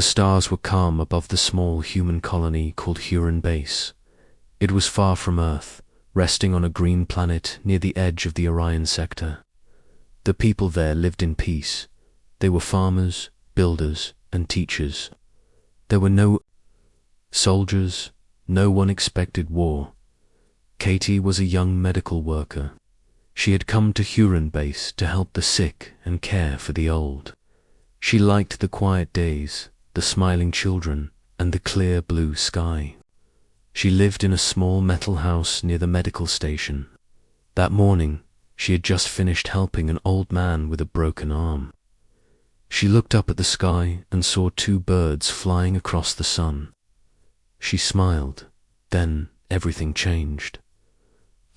The stars were calm above the small human colony called Huron Base. It was far from Earth, resting on a green planet near the edge of the Orion sector. The people there lived in peace. They were farmers, builders, and teachers. There were no soldiers, no one expected war. Katie was a young medical worker. She had come to Huron Base to help the sick and care for the old. She liked the quiet days, the smiling children, and the clear blue sky. She lived in a small metal house near the medical station. That morning, she had just finished helping an old man with a broken arm. She looked up at the sky and saw two birds flying across the sun. She smiled. Then everything changed.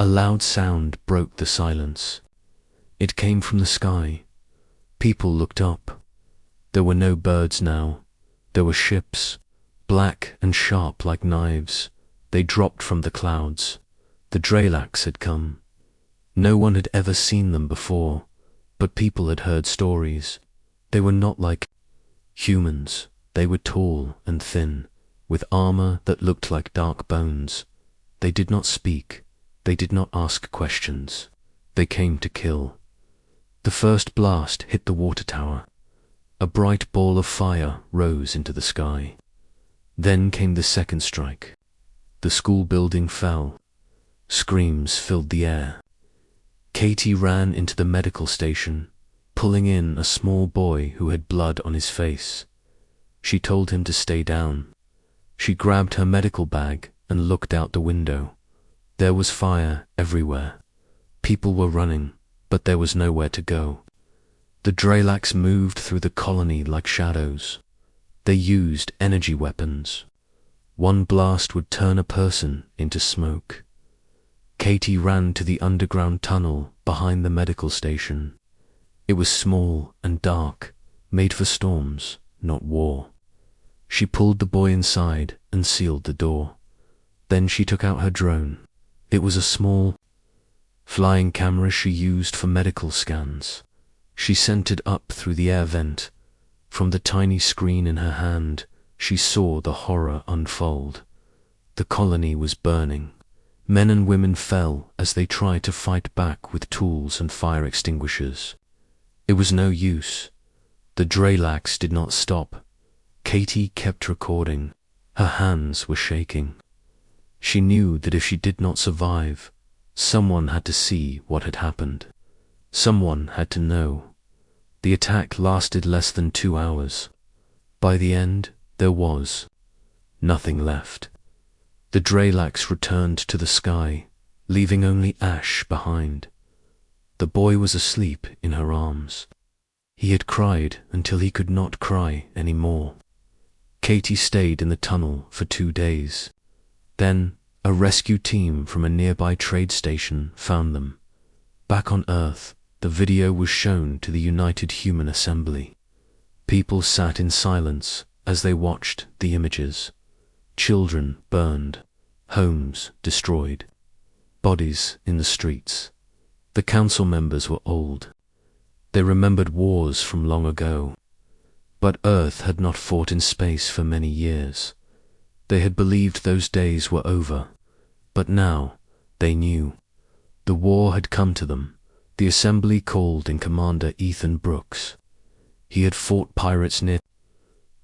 A loud sound broke the silence. It came from the sky. People looked up. There were no birds now. There were ships, black and sharp like knives. They dropped from the clouds. The Dralax had come. No one had ever seen them before, but people had heard stories. They were not like humans. They were tall and thin, with armor that looked like dark bones. They did not speak. They did not ask questions. They came to kill. The first blast hit the water tower. A bright ball of fire rose into the sky. Then came the second strike. The school building fell. Screams filled the air. Katie ran into the medical station, pulling in a small boy who had blood on his face. She told him to stay down. She grabbed her medical bag and looked out the window. There was fire everywhere. People were running, but there was nowhere to go. The Dralax moved through the colony like shadows. They used energy weapons. One blast would turn a person into smoke. Katie ran to the underground tunnel behind the medical station. It was small and dark, made for storms, not war. She pulled the boy inside and sealed the door. Then she took out her drone. It was a small flying camera she used for medical scans. She sent it up through the air vent. From the tiny screen in her hand, she saw the horror unfold. The colony was burning. Men and women fell as they tried to fight back with tools and fire extinguishers. It was no use. The Dralax did not stop. Katie kept recording. Her hands were shaking. She knew that if she did not survive, someone had to see what had happened. Someone had to know. The attack lasted less than 2 hours. By the end, there was nothing left. The Dralax returned to the sky, leaving only ash behind. The boy was asleep in her arms. He had cried until he could not cry anymore. Katie stayed in the tunnel for 2 days. Then, a rescue team from a nearby trade station found them. Back on Earth, the video was shown to the United Human Assembly. People sat in silence as they watched the images. Children burned, homes destroyed, bodies in the streets. The council members were old. They remembered wars from long ago. But Earth had not fought in space for many years. They had believed those days were over. But now, they knew. The war had come to them. The assembly called in Commander Ethan Brooks. He had fought pirates near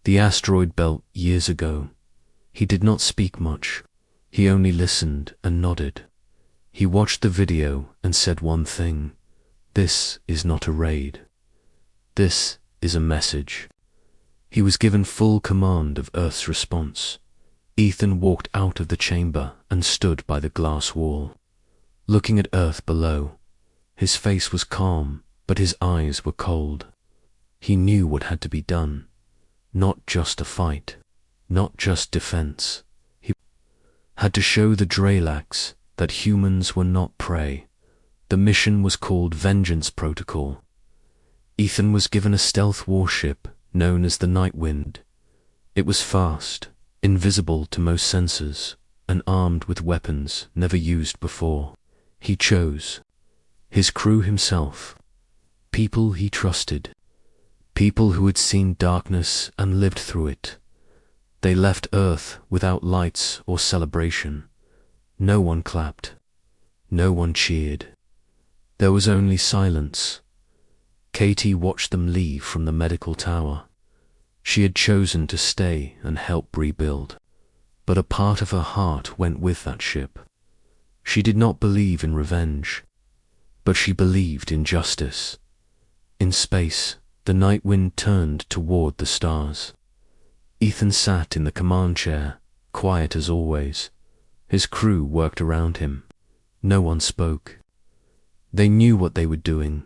the asteroid belt years ago. He did not speak much. He only listened and nodded. He watched the video and said one thing: "This is not a raid. This is a message." He was given full command of Earth's response. Ethan walked out of the chamber and stood by the glass wall, looking at Earth below. His face was calm, but his eyes were cold. He knew what had to be done. Not just a fight, not just defense. He had to show the Dralax that humans were not prey. The mission was called Vengeance Protocol. Ethan was given a stealth warship known as the Nightwind. It was fast, invisible to most sensors, and armed with weapons never used before. He chose his crew himself, people he trusted, People who had seen darkness and lived through it. They left Earth without lights or celebration. No one clapped. No one cheered. There was only silence. Katie watched them leave from the medical tower. She had chosen to stay and help rebuild. But a part of her heart went with that ship. She did not believe in revenge, but she believed in justice. In space, the night wind turned toward the stars. Ethan sat in the command chair, quiet as always. His crew worked around him. No one spoke. They knew what they were doing.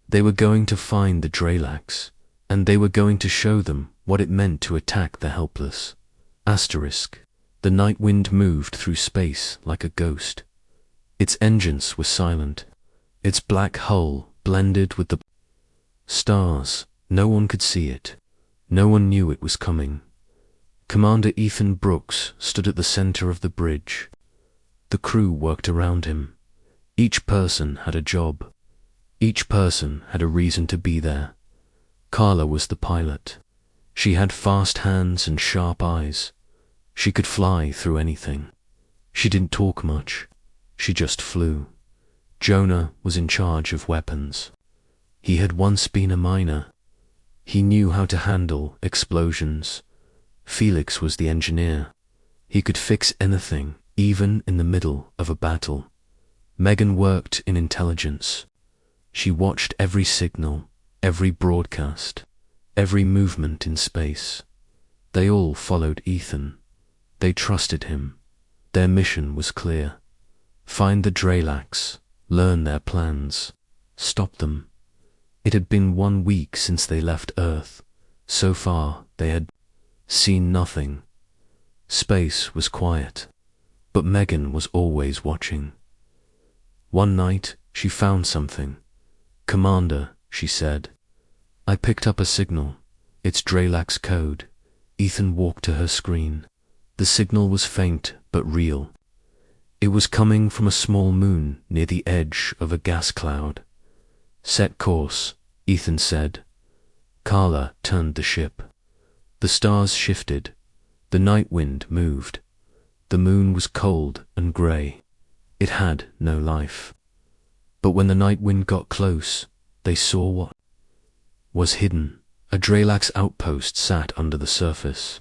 They were going to find the Dralax, and they were going to show them what it meant to attack the helpless. The night wind moved through space like a ghost. Its engines were silent. Its black hull blended with the stars. No one could see it. No one knew it was coming. Commander Ethan Brooks stood at the center of the bridge. The crew worked around him. Each person had a job. Each person had a reason to be there. Carla was the pilot. She had fast hands and sharp eyes. She could fly through anything. She didn't talk much. She just flew. Jonah was in charge of weapons. He had once been a miner. He knew how to handle explosions. Felix was the engineer. He could fix anything, even in the middle of a battle. Megan worked in intelligence. She watched every signal, every broadcast, every movement in space. They all followed Ethan. They trusted him. Their mission was clear. Find the Dralax, learn their plans, stop them. It had been 1 week since they left Earth. So far, they had seen nothing. Space was quiet, but Megan was always watching. One night, she found something. "Commander," she said, "I picked up a signal. It's Dralax code." Ethan walked to her screen. The signal was faint but real. It was coming from a small moon near the edge of a gas cloud. "Set course," Ethan said. Carla turned the ship. The stars shifted. The night wind moved. The moon was cold and grey. It had no life. But when the night wind got close, they saw what was hidden. A Dralax outpost sat under the surface.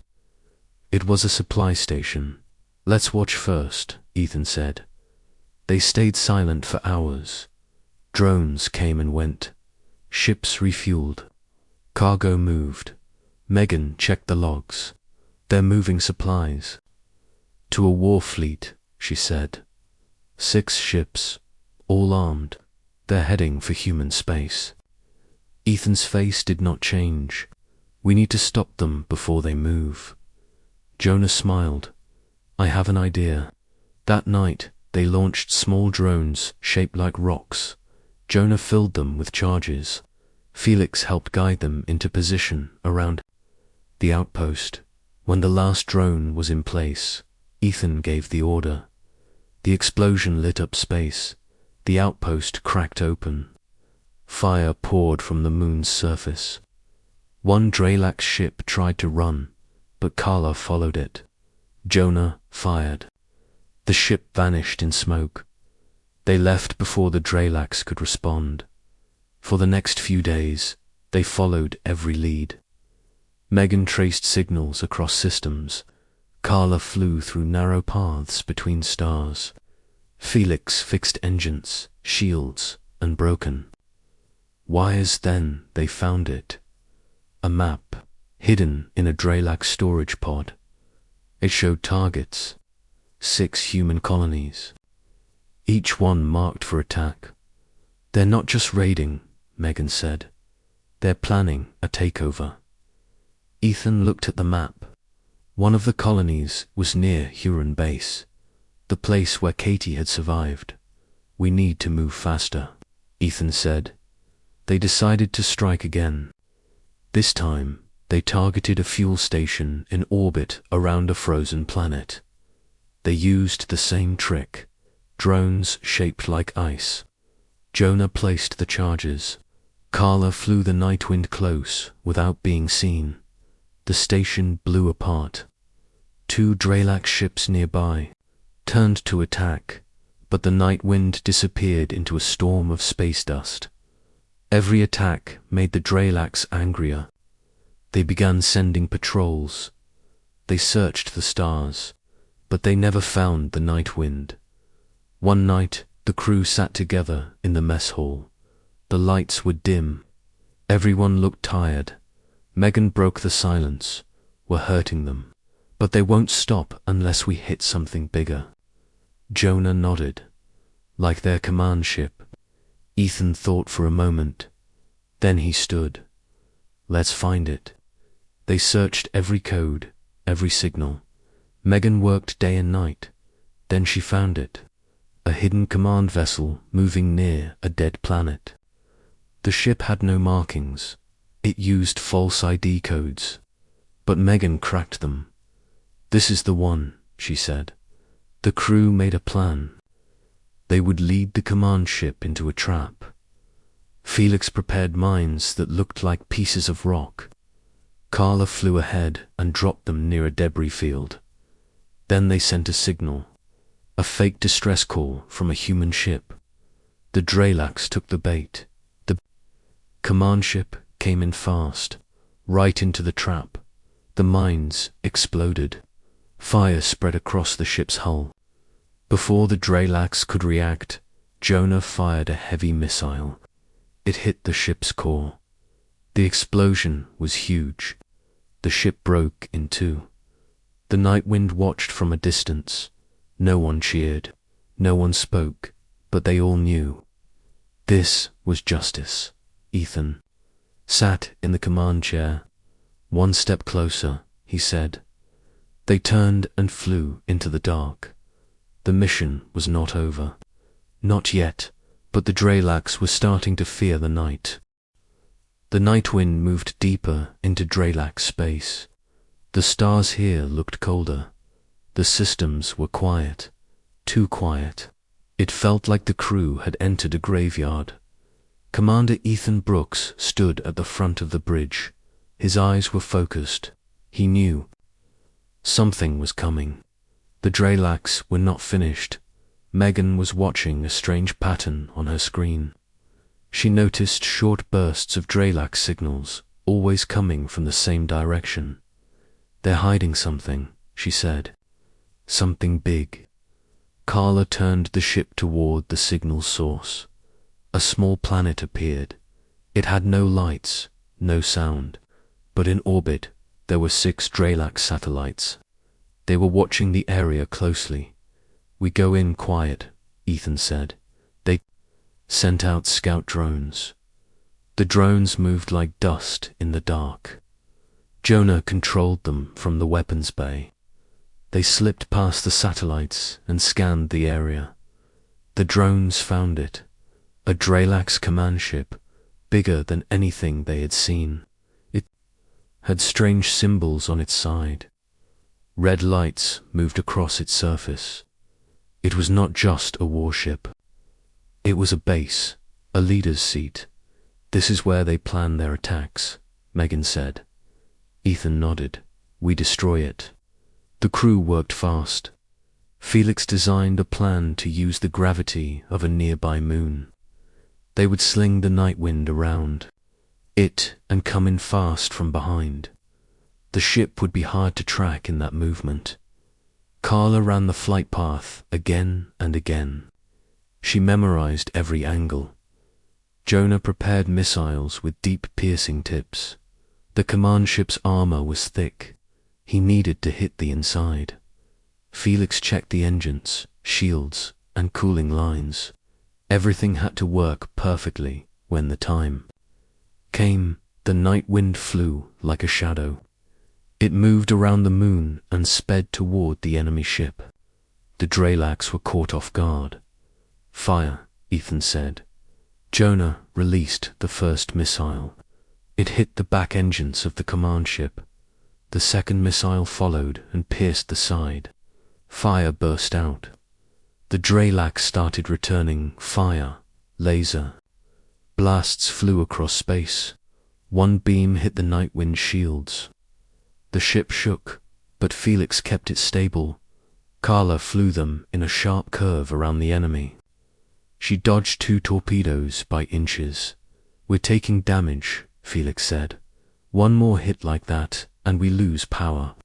It was a supply station. "Let's watch first," Ethan said. They stayed silent for hours. Drones came and went. Ships refueled. Cargo moved. Megan checked the logs. "They're moving supplies." "To a war fleet," she said. 6 ships, all armed. They're heading for human space. Ethan's face did not change. "We need to stop them before they move." Jonah smiled. "I have an idea." That night, they launched small drones shaped like rocks. Jonah filled them with charges. Felix helped guide them into position around the outpost. When the last drone was in place, Ethan gave the order. The explosion lit up space. The outpost cracked open. Fire poured from the moon's surface. One Dralax ship tried to run, but Carla followed it. Jonah fired. The ship vanished in smoke. They left before the Dralax could respond. For the next few days, they followed every lead. Megan traced signals across systems. Carla flew through narrow paths between stars. Felix fixed engines, shields, and broken wires. Then they found it. A map, hidden in a Dralax storage pod. It showed targets. 6 human colonies. Each one marked for attack. "They're not just raiding," Megan said. "They're planning a takeover." Ethan looked at the map. One of the colonies was near Huron Base, the place where Katie had survived. "We need to move faster," Ethan said. They decided to strike again. This time, they targeted a fuel station in orbit around a frozen planet. They used the same trick, drones shaped like ice. Jonah placed the charges. Carla flew the Nightwind close without being seen. The station blew apart. 2 Dralax ships nearby turned to attack, but the Nightwind disappeared into a storm of space dust. Every attack made the Dralax angrier. They began sending patrols. They searched the stars, but they never found the Nightwind. One night, the crew sat together in the mess hall. The lights were dim. Everyone looked tired. Megan broke the silence. We're hurting them, but they won't stop unless we hit something bigger. Jonah nodded. Like their command ship. Ethan thought for a moment. Then he stood. Let's find it. They searched every code, every signal. Megan worked day and night. Then she found it. A hidden command vessel moving near a dead planet. The ship had no markings. It used false ID codes. But Megan cracked them. This is the one, she said. The crew made a plan. They would lead the command ship into a trap. Felix prepared mines that looked like pieces of rock. Carla flew ahead and dropped them near a debris field. Then they sent a signal. A fake distress call from a human ship. The Dralax took the bait. The command ship came in fast, right into the trap. The mines exploded. Fire spread across the ship's hull. Before the Dralax could react, Jonah fired a heavy missile. It hit the ship's core. The explosion was huge. The ship broke in 2. The Nightwind watched from a distance. No one cheered. No one spoke, but they all knew. This was justice. Ethan sat in the command chair. One step closer, he said. They turned and flew into the dark. The mission was not over. Not yet, but the Dralax were starting to fear the night. The Nightwind moved deeper into Dralax space. The stars here looked colder. The systems were quiet. Too quiet. It felt like the crew had entered a graveyard. Commander Ethan Brooks stood at the front of the bridge. His eyes were focused. He knew. Something was coming. The Dralax were not finished. Megan was watching a strange pattern on her screen. She noticed short bursts of Dralax signals, always coming from the same direction. They're hiding something, she said. Something big. Carla turned the ship toward the signal source. A small planet appeared. It had no lights, no sound, but in orbit there were 6 Dralax satellites. They were watching the area closely. We go in quiet, Ethan said. They sent out scout drones. The drones moved like dust in the dark. Jonah controlled them from the weapons bay. They slipped past the satellites and scanned the area. The drones found it. A Dralax command ship, bigger than anything they had seen. It had strange symbols on its side. Red lights moved across its surface. It was not just a warship. It was a base, a leader's seat. This is where they plan their attacks, Megan said. Ethan nodded. We destroy it. The crew worked fast. Felix designed a plan to use the gravity of a nearby moon. They would sling the Nightwind around it and come in fast from behind. The ship would be hard to track in that movement. Carla ran the flight path again and again. She memorized every angle. Jonah prepared missiles with deep piercing tips. The command ship's armor was thick. He needed to hit the inside. Felix checked the engines, shields, and cooling lines. Everything had to work perfectly when the time came. The Nightwind flew like a shadow. It moved around the moon and sped toward the enemy ship. The Dralax were caught off guard. Fire, Ethan said. Jonah released the first missile. It hit the back engines of the command ship. The second missile followed and pierced the side. Fire burst out. The Dralax started returning fire, laser, Blasts flew across space. One beam hit the Nightwind shields. The ship shook, but Felix kept it stable. Carla flew them in a sharp curve around the enemy. She dodged 2 torpedoes by inches. "We're taking damage," Felix said. "One more hit like that, and we lose power."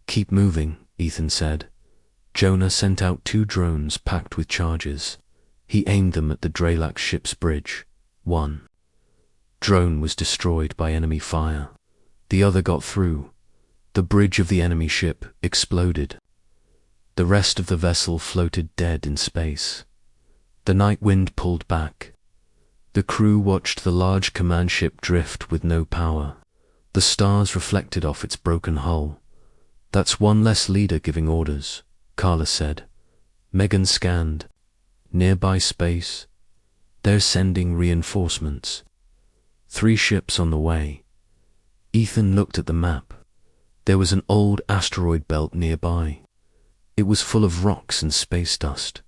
"Keep moving," Ethan said. Jonah sent out 2 drones packed with charges. He aimed them at the Drelax ship's bridge. One drone was destroyed by enemy fire. The other got through. The bridge of the enemy ship exploded. The rest of the vessel floated dead in space. The Nightwind pulled back. The crew watched the large command ship drift with no power. The stars reflected off its broken hull. "That's one less leader giving orders," Carla said. Megan scanned. "Nearby space. They're sending reinforcements. 3 ships on the way." Ethan looked at the map. There was an old asteroid belt nearby. It was full of rocks and space dust.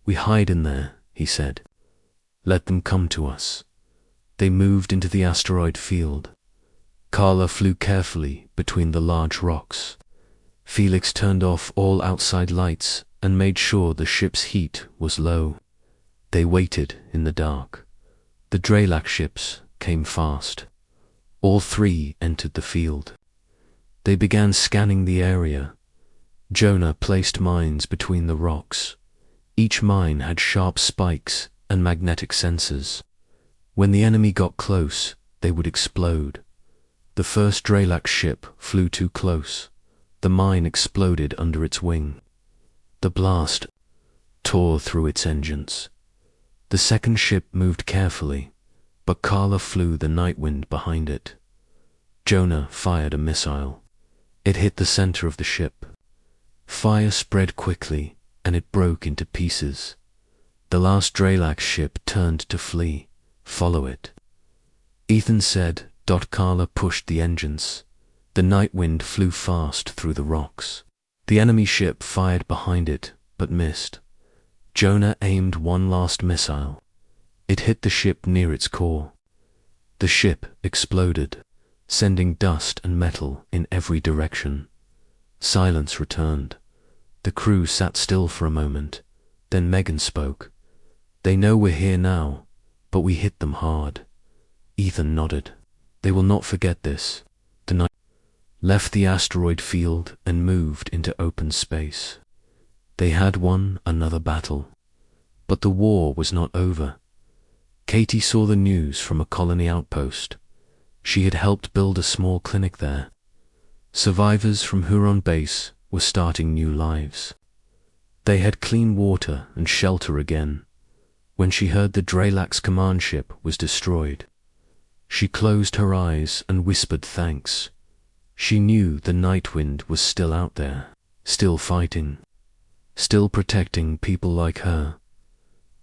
"We hide in there," he said. "Let them come to us." They moved into the asteroid field. Carla flew carefully between the large rocks. Felix turned off all outside lights and made sure the ship's heat was low. They waited in the dark. The Drelax ships came fast. All 3 entered the field. They began scanning the area. Jonah placed mines between the rocks. Each mine had sharp spikes and magnetic sensors. When the enemy got close, they would explode. The first Drelax ship flew too close. The mine exploded under its wing. The blast tore through its engines. The second ship moved carefully, but Carla flew the Nightwind behind it. Jonah fired a missile. It hit the center of the ship. Fire spread quickly, and it broke into pieces. The last Drelax ship turned to flee. "Follow it," Ethan said. Carla pushed the engines. The Nightwind flew fast through the rocks. The enemy ship fired behind it, but missed. Jonah aimed one last missile. It hit the ship near its core. The ship exploded, sending dust and metal in every direction. Silence returned. The crew sat still for a moment. Then Megan spoke. "They know we're here now, but we hit them hard." Ethan nodded. "They will not forget this." The night left the asteroid field and moved into open space. They had won another battle. But the war was not over. Katie saw the news from a colony outpost. She had helped build a small clinic there. Survivors from Huron base were starting new lives. They had clean water and shelter again. When she heard the Drelax command ship was destroyed, she closed her eyes and whispered thanks. She knew the Nightwind was still out there, still fighting, still protecting people like her.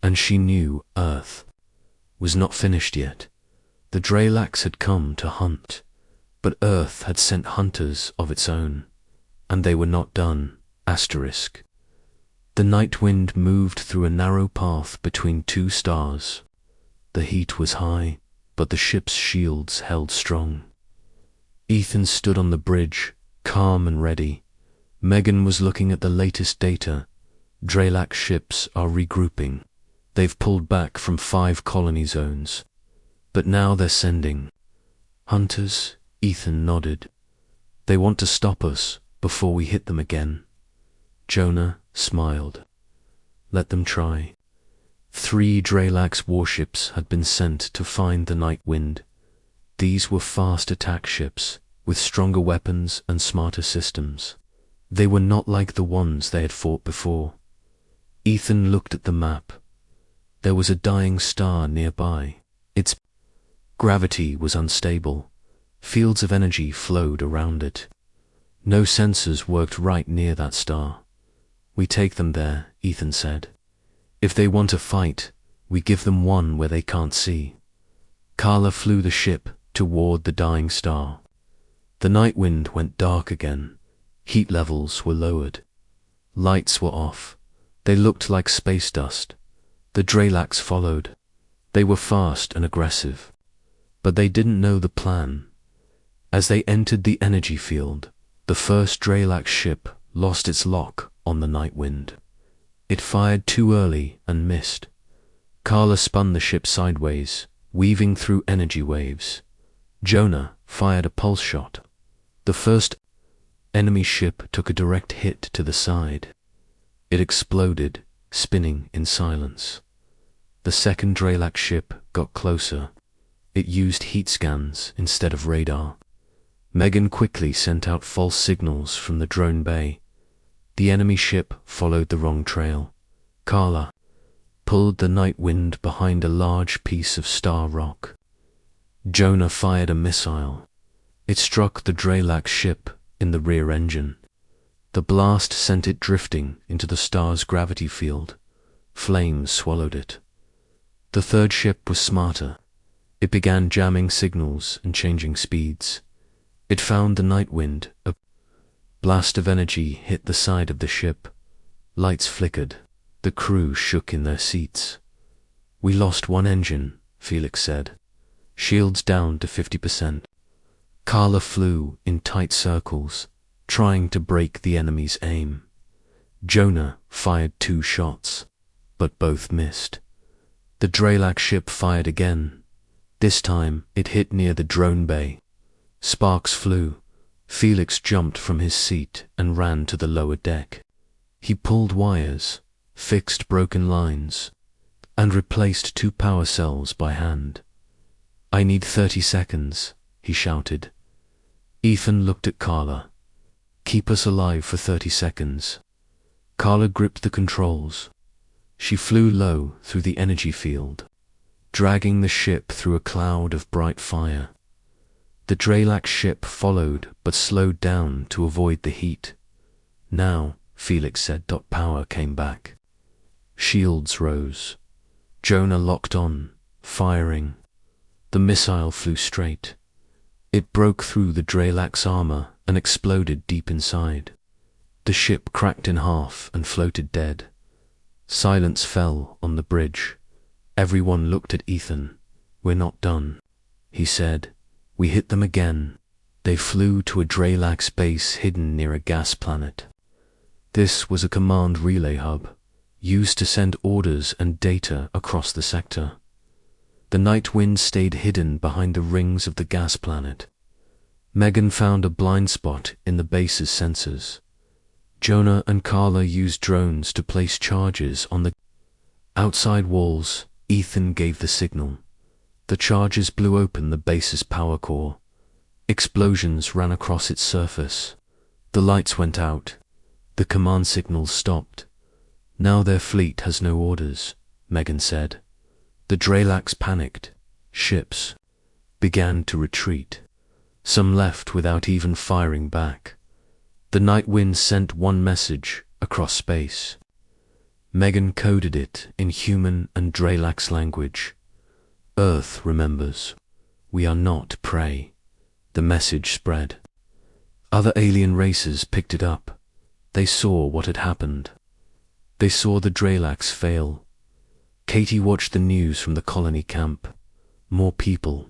And she knew Earth was not finished yet. The Drelax had come to hunt, but Earth had sent hunters of its own, and they were not done. Asterisk. The Nightwind moved through a narrow path between 2 stars. The heat was high, but the ship's shields held strong. Ethan stood on the bridge, calm and ready. Megan was looking at the latest data. Drelax ships are regrouping. They've pulled back from 5 colony zones. But now they're sending hunters. Ethan nodded. They want to stop us before we hit them again. Jonah smiled. Let them try. 3 Drelax warships had been sent to find the Nightwind. These were fast attack ships, with stronger weapons and smarter systems. They were not like the ones they had fought before. Ethan looked at the map. There was a dying star nearby. Its gravity was unstable. Fields of energy flowed around it. No sensors worked right near that star. "We take them there," Ethan said. "If they want to fight, we give them one where they can't see." Carla flew the ship toward the dying star. The Nightwind went dark again. Heat levels were lowered. Lights were off. They looked like space dust. The Drelax followed. They were fast and aggressive, but they didn't know the plan. As they entered the energy field, the first Dralax ship lost its lock on the night wind. It fired too early and missed. Carla spun the ship sideways, weaving through energy waves. Jonah fired a pulse shot. The first enemy ship took a direct hit to the side. It exploded, spinning in silence. The second Dralax ship got closer. It used heat scans instead of radar. Megan quickly sent out false signals from the drone bay. The enemy ship followed the wrong trail. Carla pulled the night wind behind a large piece of star rock. Jonah fired a missile. It struck the Dralax ship in the rear engine. The blast sent it drifting into the star's gravity field. Flames swallowed it. The third ship was smarter. It began jamming signals and changing speeds. It found the night wind. A blast of energy hit the side of the ship. Lights flickered. The crew shook in their seats. "We lost one engine," Felix said. "Shields down to 50%. Carla flew in tight circles, trying to break the enemy's aim. Jonah fired 2 shots, but both missed. The Dralax ship fired again. This time it hit near the drone bay. Sparks flew. Felix jumped from his seat and ran to the lower deck. He pulled wires, fixed broken lines, and replaced 2 power cells by hand. "I need 30 seconds, he shouted. Ethan looked at Carla. "Keep us alive for 30 seconds. Carla gripped the controls. She flew low through the energy field, dragging the ship through a cloud of bright fire. The Dralax ship followed but slowed down to avoid the heat. "Now," Felix said. Power came back. Shields rose. Jonah locked on, firing. The missile flew straight. It broke through the Dralax armor and exploded deep inside. The ship cracked in half and floated dead. Silence fell on the bridge. Everyone looked at Ethan. "We're not done," he said. "We hit them again." They flew to a Dralax base hidden near a gas planet. This was a command relay hub, used to send orders and data across the sector. The night wind stayed hidden behind the rings of the gas planet. Megan found a blind spot in the base's sensors. Jonah and Carla used drones to place charges on the outside walls. Ethan gave the signal. The charges blew open the base's power core. Explosions ran across its surface. The lights went out. The command signals stopped. "Now their fleet has no orders," Megan said. The Dralax panicked. Ships began to retreat. Some left without even firing back. The night wind sent one message across space. Megan coded it in human and Dralax language. "Earth remembers. We are not prey." The message spread. Other alien races picked it up. They saw what had happened. They saw the Dralax fail. Katie watched the news from the colony camp. More people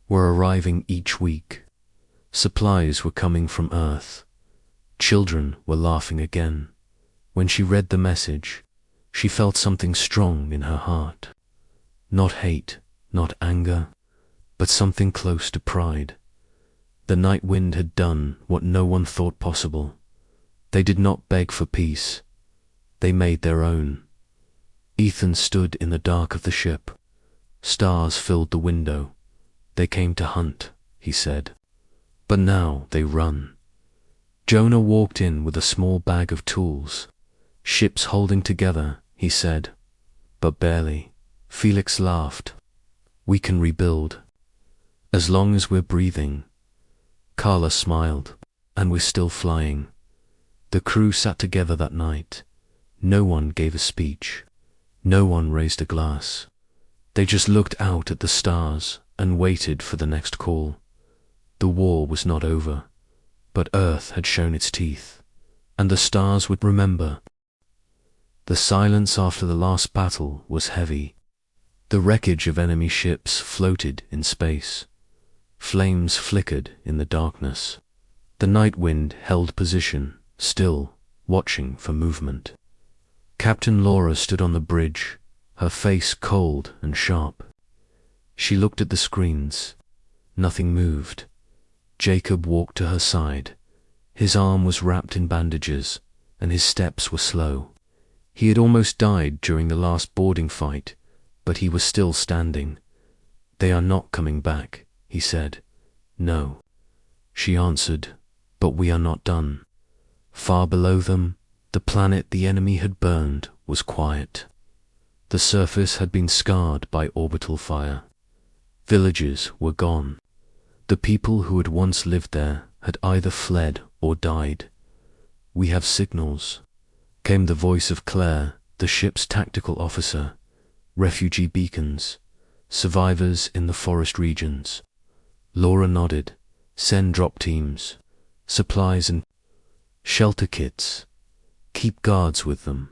were arriving each week. Supplies were coming from Earth. Children were laughing again. When she read the message, she felt something strong in her heart. Not hate, not anger, but something close to pride. The night wind had done what no one thought possible. They did not beg for peace. They made their own. Ethan stood in the dark of the ship. Stars filled the window. "They came to hunt," he said. "But now they run." Jonah walked in with a small bag of tools. "Ship's holding together," he said. "But barely." Felix laughed. "We can rebuild. As long as we're breathing." Carla smiled. "And we're still flying." The crew sat together that night. No one gave a speech. No one raised a glass. They just looked out at the stars and waited for the next call. The war was not over, but Earth had shown its teeth, and the stars would remember. The silence after the last battle was heavy. The wreckage of enemy ships floated in space. Flames flickered in the darkness. The night wind held position, still, watching for movement. Captain Laura stood on the bridge, her face cold and sharp. She looked at the screens. Nothing moved. Jacob walked to her side. His arm was wrapped in bandages, and his steps were slow. He had almost died during the last boarding fight, but he was still standing. "They are not coming back," he said. "No," she answered, "but we are not done." Far below them, the planet the enemy had burned was quiet. The surface had been scarred by orbital fire. Villages were gone. The people who had once lived there had either fled or died. "We have signals," came the voice of Claire, the ship's tactical officer. "Refugee beacons, survivors in the forest regions." Laura nodded. "Send drop teams, supplies and shelter kits. Keep guards with them.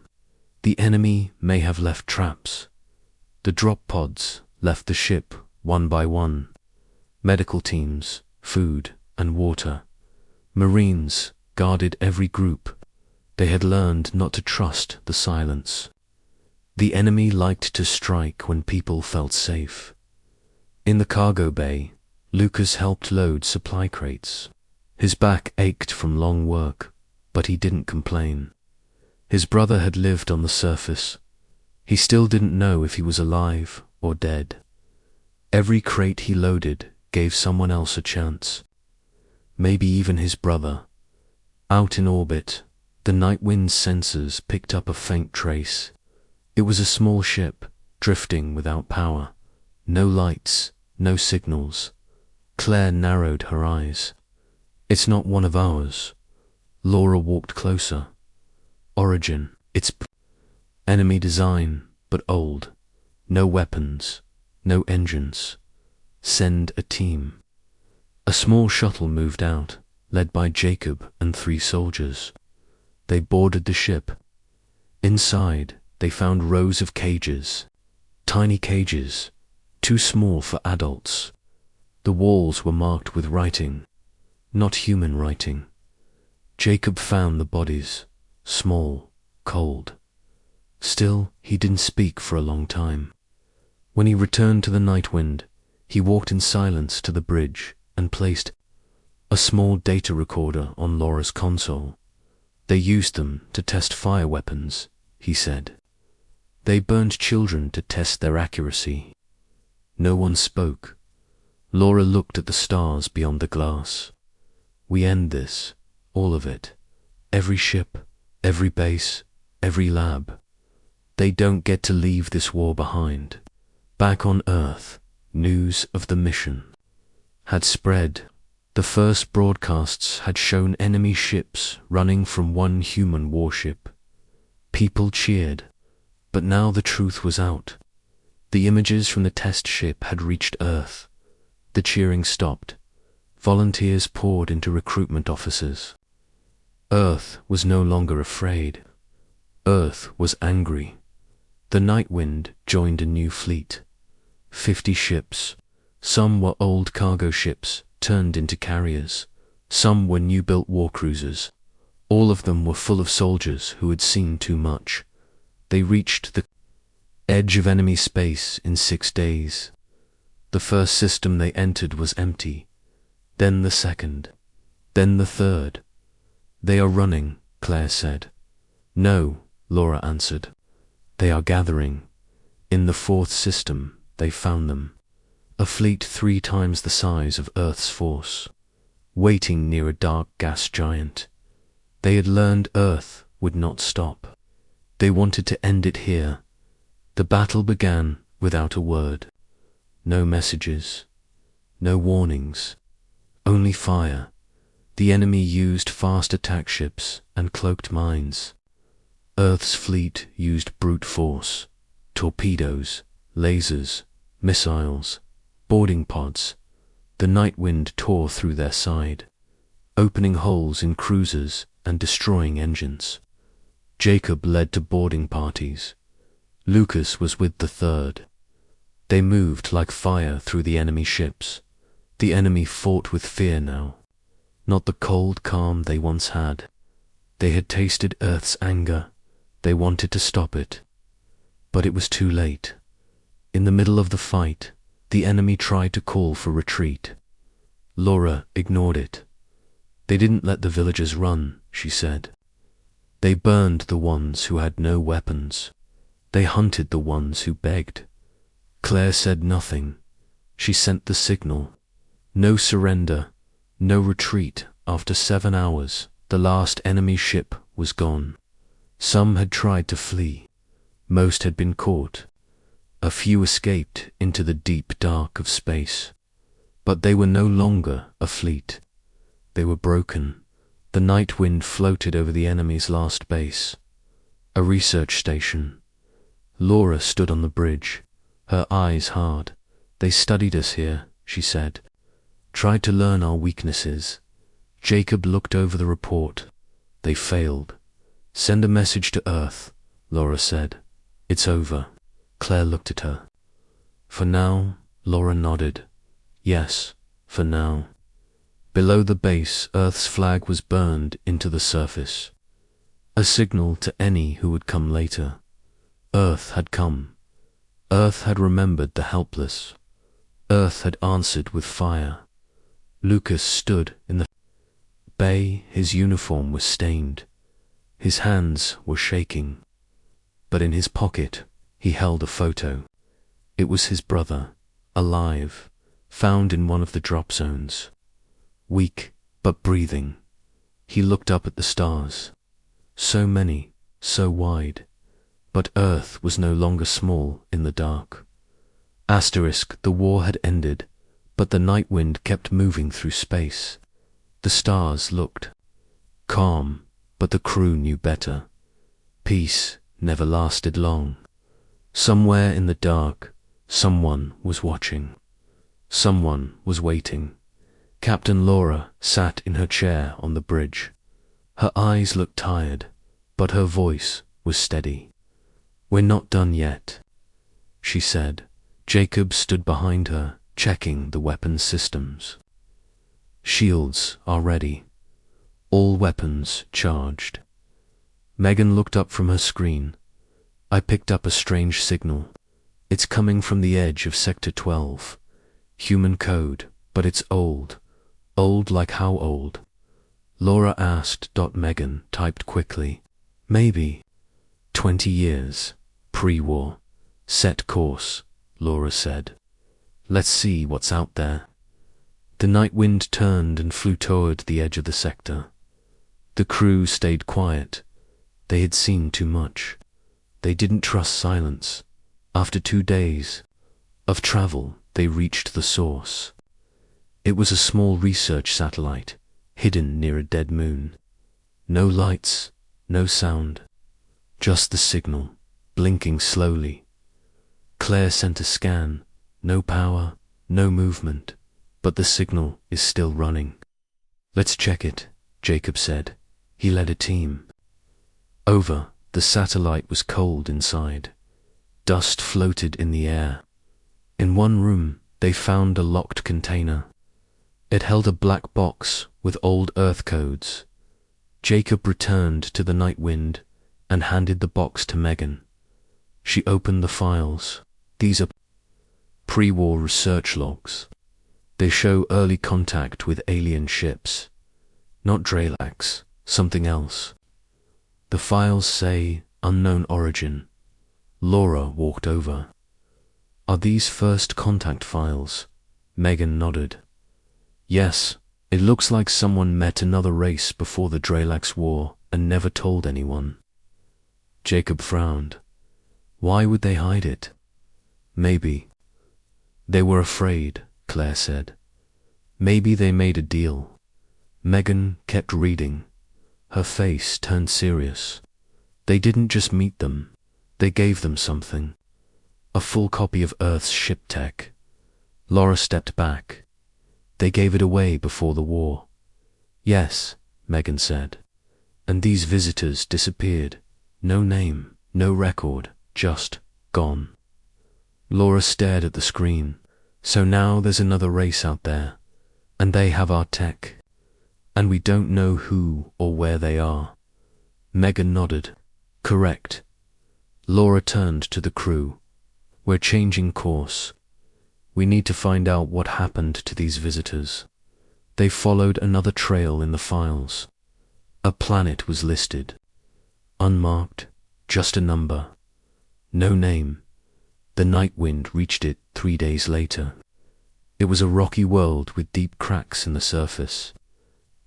The enemy may have left traps." The drop pods left the ship one by one. Medical teams, food and water. Marines guarded every group. They had learned not to trust the silence. The enemy liked to strike when people felt safe. In the cargo bay, Lucas helped load supply crates. His back ached from long work, but he didn't complain. His brother had lived on the surface. He still didn't know if he was alive or dead. Every crate he loaded gave someone else a chance. Maybe even his brother. Out in orbit, the night wind's sensors picked up a faint trace. It was a small ship, drifting without power. No lights, no signals. Claire narrowed her eyes. "It's not one of ours." Laura walked closer. "Origin, it's enemy design, but old. No weapons, no engines. Send a team." A small shuttle moved out, led by Jacob and 3 soldiers. They boarded the ship. Inside, they found rows of cages. Tiny cages, too small for adults. The walls were marked with writing, not human writing. Jacob found the bodies, small, cold. Still, he didn't speak for a long time. When he returned to the night wind, he walked in silence to the bridge and placed a small data recorder on Laura's console. "They used them to test fire weapons," he said. "They burned children to test their accuracy." No one spoke. Laura looked at the stars beyond the glass. "We end this, all of it. Every ship, every base, every lab. They don't get to leave this war behind." Back on Earth, news of the mission had spread. The first broadcasts had shown enemy ships running from one human warship. People cheered, but now the truth was out. The images from the test ship had reached Earth. The cheering stopped. Volunteers poured into recruitment offices. Earth was no longer afraid. Earth was angry. The night wind joined a new fleet. 50 ships. Some were old cargo ships turned into carriers. Some were new-built war cruisers. All of them were full of soldiers who had seen too much. They reached the edge of enemy space in 6 days. The first system they entered was empty. Then the second. Then the third. "They are running," Claire said. "No," Laura answered. "They are gathering. In the 4th system, they found them. A fleet 3 times the size of Earth's force, waiting near a dark gas giant. They had learned Earth would not stop. They wanted to end it here. The battle began without a word. No messages, no warnings, only fire. The enemy used fast attack ships and cloaked mines. Earth's fleet used brute force, torpedoes, lasers, missiles, boarding pods. The night wind tore through their side, opening holes in cruisers and destroying engines. Jacob led to boarding parties. Lucas was with the third. They moved like fire through the enemy ships. The enemy fought with fear now, not the cold calm they once had. They had tasted Earth's anger. They wanted to stop it. But it was too late. In the middle of the fight, the enemy tried to call for retreat. Laura ignored it. They didn't let the villagers run, she said. They burned the ones who had no weapons. They hunted the ones who begged. Claire said nothing. She sent the signal. No surrender, no retreat. After 7 hours, the last enemy ship was gone. Some had tried to flee. Most had been caught. A few escaped into the deep dark of space. But they were no longer a fleet. They were broken. The night wind floated over the enemy's last base. A research station. Laura stood on the bridge, her eyes hard. They studied us here, she said. Tried to learn our weaknesses. Jacob looked over the report. They failed. Send a message to Earth, Laura said. It's over. Claire looked at her. For now, Laura nodded. Yes, for now. Below the base, Earth's flag was burned into the surface. A signal to any who would come later. Earth had come. Earth had remembered the helpless. Earth had answered with fire. Lucas stood in the bay. His uniform was stained. His hands were shaking. But in his pocket, he held a photo. It was his brother, alive, found in one of the drop zones. Weak, but breathing. He looked up at the stars. So many, so wide. But Earth was no longer small in the dark. Asterisk, the war had ended, but the night wind kept moving through space. The stars looked calm, but the crew knew better. Peace never lasted long. Somewhere in the dark, someone was watching. Someone was waiting. Captain Laura sat in her chair on the bridge. Her eyes looked tired, but her voice was steady. We're not done yet, she said. Jacob stood behind her, checking the weapons systems. Shields are ready. All weapons charged. Megan looked up from her screen. I picked up a strange signal. It's coming from the edge of Sector 12. Human code, but it's old. Old like how old? Laura asked. Megan typed quickly. Maybe 20 years. Pre-war. Set course, Laura said. Let's see what's out there. The night wind turned and flew toward the edge of the sector. The crew stayed quiet. They had seen too much. They didn't trust silence. After 2 days of travel, they reached the source. It was a small research satellite, hidden near a dead moon. No lights, no sound. Just the signal, blinking slowly. Claire sent a scan. No power, no movement, but the signal is still running. Let's check it, Jacob said. He led a team. Over, the satellite was cold inside. Dust floated in the air. In one room, they found a locked container. It held a black box with old Earth codes. Jacob returned to the night wind and handed the box to Megan. She opened the files. These are pre-war research logs. They show early contact with alien ships. Not Dralax, something else. The files say unknown origin. Laura walked over. Are these first contact files? Megan nodded. Yes, it looks like someone met another race before the Dralax War and never told anyone. Jacob frowned. Why would they hide it? Maybe they were afraid, Claire said. Maybe they made a deal. Megan kept reading. Her face turned serious. They didn't just meet them. They gave them something. A full copy of Earth's ship tech. Laura stepped back. They gave it away before the war. Yes, Megan said. And these visitors disappeared. No name, no record, just gone. Laura stared at the screen. So now there's another race out there, and they have our tech, and we don't know who or where they are. Megan nodded. Correct. Laura turned to the crew. We're changing course. We need to find out what happened to these visitors. They followed another trail in the files. A planet was listed. Unmarked, just a number. No name. The night wind reached it 3 days later. It was a rocky world with deep cracks in the surface.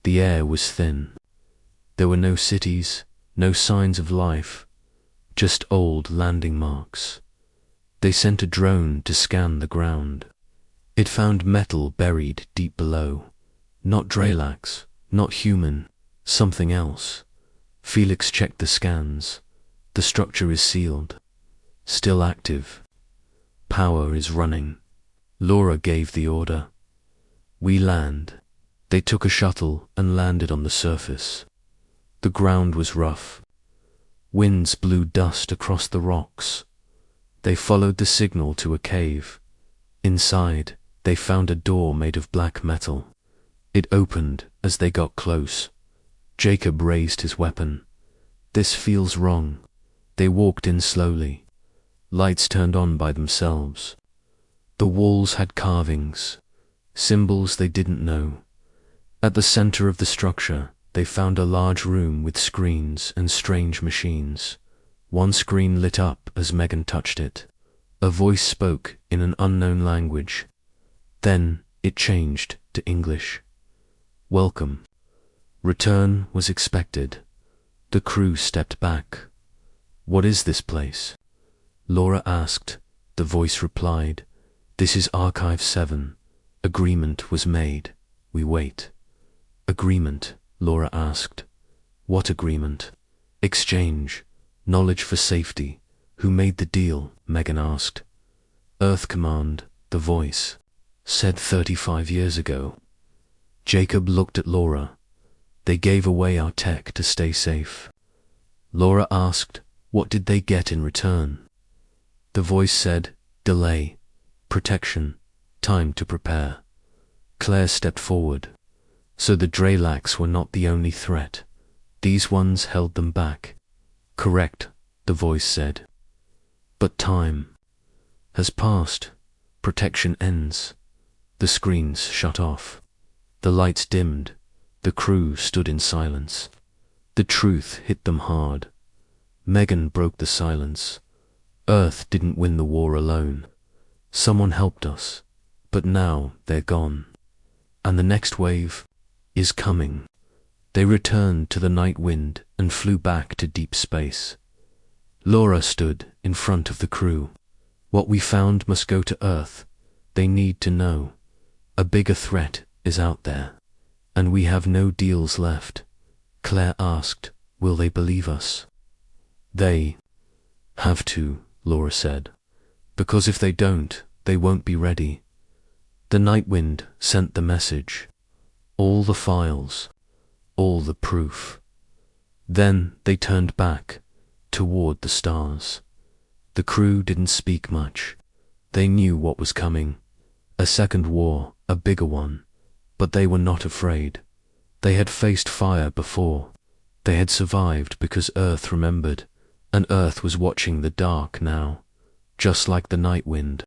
The air was thin. There were no cities, no signs of life, just old landing marks. They sent a drone to scan the ground. It found metal buried deep below. Not Dralax, not human, something else. Felix checked the scans. The structure is sealed. Still active. Power is running. Laura gave the order. We land. They took a shuttle and landed on the surface. The ground was rough. Winds blew dust across the rocks. They followed the signal to a cave. Inside, they found a door made of black metal. It opened as they got close. Jacob raised his weapon. This feels wrong. They walked in slowly. Lights turned on by themselves. The walls had carvings, symbols they didn't know. At the center of the structure, they found a large room with screens and strange machines. One screen lit up as Megan touched it. A voice spoke in an unknown language. Then it changed to English. Welcome. Return was expected. The crew stepped back. What is this place? Laura asked. The voice replied, This is Archive 7. Agreement was made. We wait. Agreement, Laura asked. What agreement? Exchange. Knowledge for safety. Who made the deal? Megan asked. Earth Command, the voice, said 35 years ago. Jacob looked at Laura. They gave away our tech to stay safe. Laura asked, what did they get in return? The voice said, delay, protection, time to prepare. Claire stepped forward. So the Dralax were not the only threat. These ones held them back. Correct, the voice said. But time has passed. Protection ends. The screens shut off. The lights dimmed. The crew stood in silence. The truth hit them hard. Megan broke the silence. Earth didn't win the war alone. Someone helped us, but now they're gone. And the next wave is coming. They returned to the night wind and flew back to deep space. Laura stood in front of the crew. What we found must go to Earth. They need to know. A bigger threat is out there, and we have no deals left. Claire asked, will they believe us? They have to, Laura said, because if they don't, they won't be ready. The night wind sent the message. All the files, all the proof. Then they turned back, toward the stars. The crew didn't speak much. They knew what was coming. A second war, a bigger one. But they were not afraid. They had faced fire before. They had survived because Earth remembered, and Earth was watching the dark now, just like the night wind.